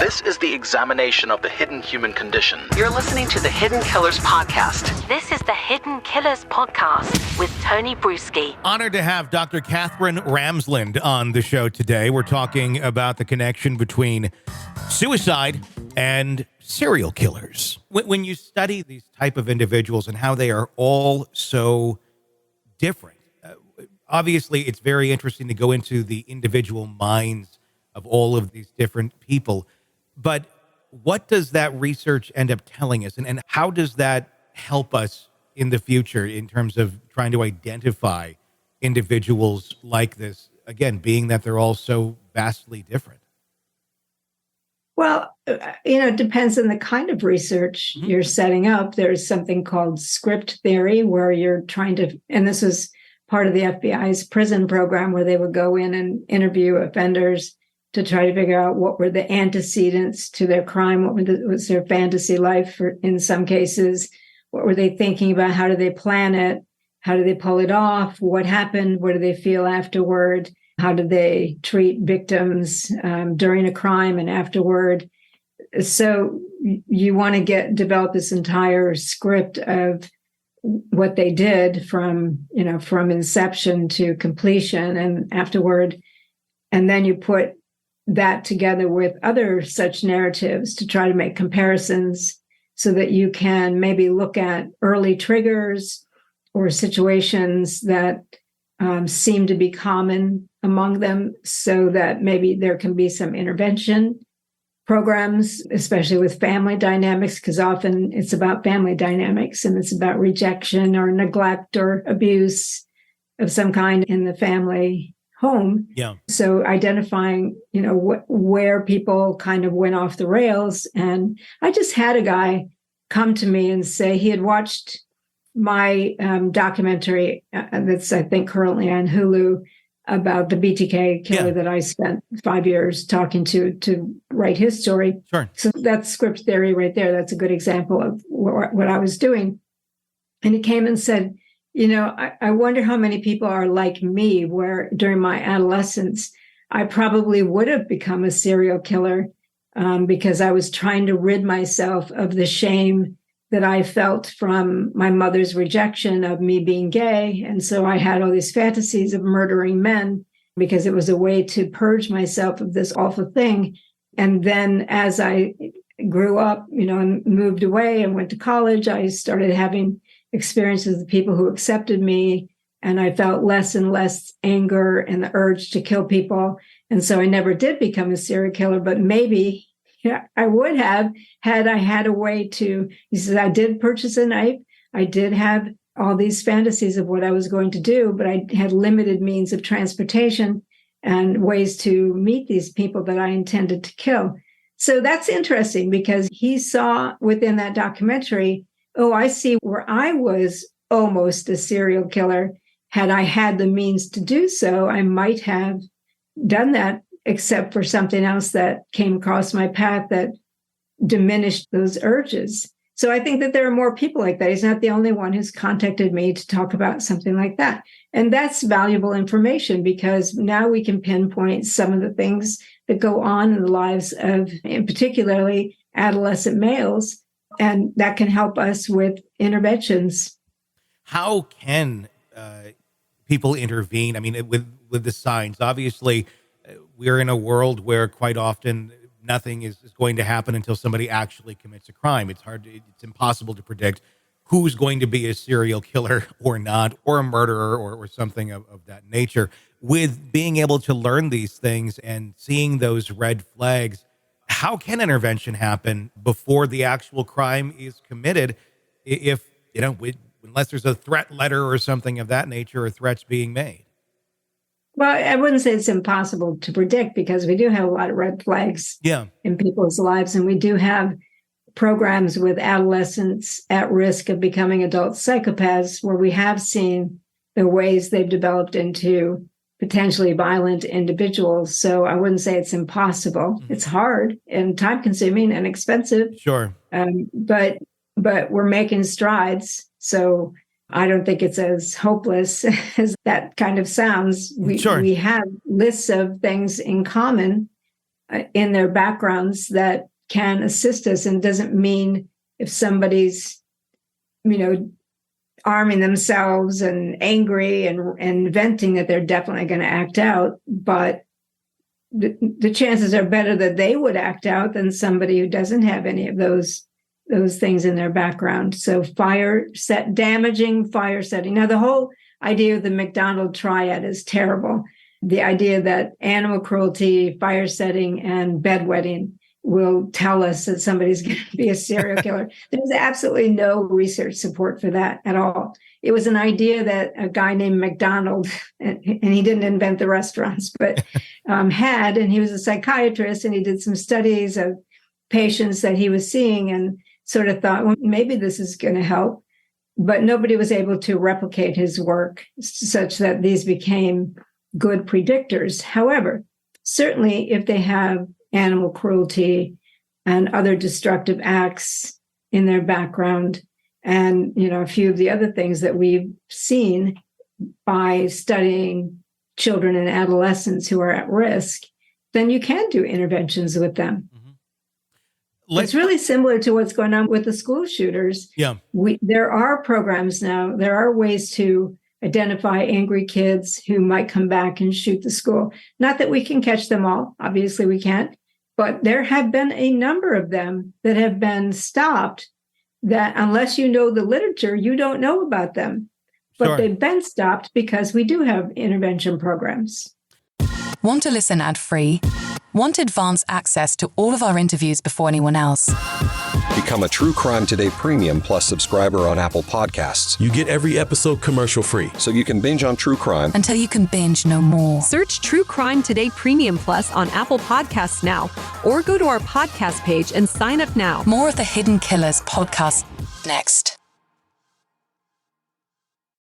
This is the examination of the hidden human condition. You're listening to the Hidden Killers Podcast. This is the Hidden Killers Podcast with Tony Brueski. Honored to have Dr. Katherine Ramsland on the show today. We're talking about the connection between suicide and serial killers. When you study these type of individuals and how they are all so different, obviously it's very interesting to go into the individual minds of all of these different people. But what does that research end up telling us? And how does that help us in the future in terms of trying to identify individuals like this? Again, being that they're all so vastly different. Well, it depends on the kind of research you're setting up. There's something called script theory where you're trying to, and this was part of the FBI's prison program where they would go in and interview offenders to try to figure out what were the antecedents to their crime, what was their fantasy life in some cases, what were they thinking about, how do they plan it, how do they pull it off, what happened, what do they feel afterward, how do they treat victims during a crime and afterward. So you want to develop this entire script of what they did from inception to completion and afterward, and then you put that together with other such narratives to try to make comparisons so that you can maybe look at early triggers or situations that seem to be common among them so that maybe there can be some intervention programs, especially with family dynamics, because often it's about family dynamics and it's about rejection or neglect or abuse of some kind in the family home. Yeah. So identifying, where people kind of went off the rails. And I just had a guy come to me and say he had watched my documentary that's, I think, currently on Hulu about the BTK killer that I spent 5 years talking to write his story. Sure. So that's script theory right there. That's a good example of what I was doing. And he came and said, I wonder how many people are like me, where during my adolescence, I probably would have become a serial killer because I was trying to rid myself of the shame that I felt from my mother's rejection of me being gay. And so I had all these fantasies of murdering men because it was a way to purge myself of this awful thing. And then as I grew up, and moved away and went to college, I started having experiences with people who accepted me, and I felt less and less anger and the urge to kill people. And so I never did become a serial killer, but maybe I would have had I had a way to. He says, I did purchase a knife. I did have all these fantasies of what I was going to do, but I had limited means of transportation and ways to meet these people that I intended to kill. So that's interesting because he saw within that documentary, oh, I see where I was almost a serial killer. Had I had the means to do so, I might have done that, except for something else that came across my path that diminished those urges. So I think that there are more people like that. He's not the only one who's contacted me to talk about something like that. And that's valuable information because now we can pinpoint some of the things that go on in the lives of, in particularly, adolescent males. And that can help us with interventions. How can people intervene? I mean, with the signs, obviously, we're in a world where quite often nothing is going to happen until somebody actually commits a crime. It's impossible to predict who's going to be a serial killer or not, or a murderer or something of that nature. With being able to learn these things and seeing those red flags, how can intervention happen before the actual crime is committed if, unless there's a threat letter or something of that nature or threats being made? Well, I wouldn't say it's impossible to predict because we do have a lot of red flags in people's lives. And we do have programs with adolescents at risk of becoming adult psychopaths where we have seen the ways they've developed into potentially violent individuals. So I wouldn't say it's impossible. Mm-hmm. It's hard and time consuming and expensive. Sure. But we're making strides. So I don't think it's as hopeless as that kind of sounds. We have lists of things in common in their backgrounds that can assist us. And doesn't mean if somebody's, arming themselves and angry and venting that they're definitely going to act out. But the chances are better that they would act out than somebody who doesn't have any of those things in their background. So damaging fire setting. Now, the whole idea of the McDonald triad is terrible. The idea that animal cruelty, fire setting, and bedwetting will tell us that somebody's going to be a serial killer. There's absolutely no research support for that at all. It was an idea that a guy named McDonald, and he didn't invent the restaurants, but had, and he was a psychiatrist, and he did some studies of patients that he was seeing and sort of thought, well, maybe this is going to help. But nobody was able to replicate his work such that these became good predictors. However, certainly if they have animal cruelty and other destructive acts in their background, and a few of the other things that we've seen by studying children and adolescents who are at risk, then you can do interventions with them. It's really similar to what's going on with the school shooters. Yeah, there are programs now. There are ways to identify angry kids who might come back and shoot the school. Not that we can catch them all. Obviously, we can't. But there have been a number of them that have been stopped that unless you know the literature, you don't know about them. But Sure. They've been stopped because we do have intervention programs. Want to listen ad-free? Want advanced access to all of our interviews before anyone else? Become a True Crime Today Premium Plus subscriber on Apple Podcasts. You get every episode commercial-free. So you can binge on true crime Until you can binge no more. Search True Crime Today Premium Plus on Apple Podcasts now, or go to our podcast page and sign up now. More of the Hidden Killers podcast next.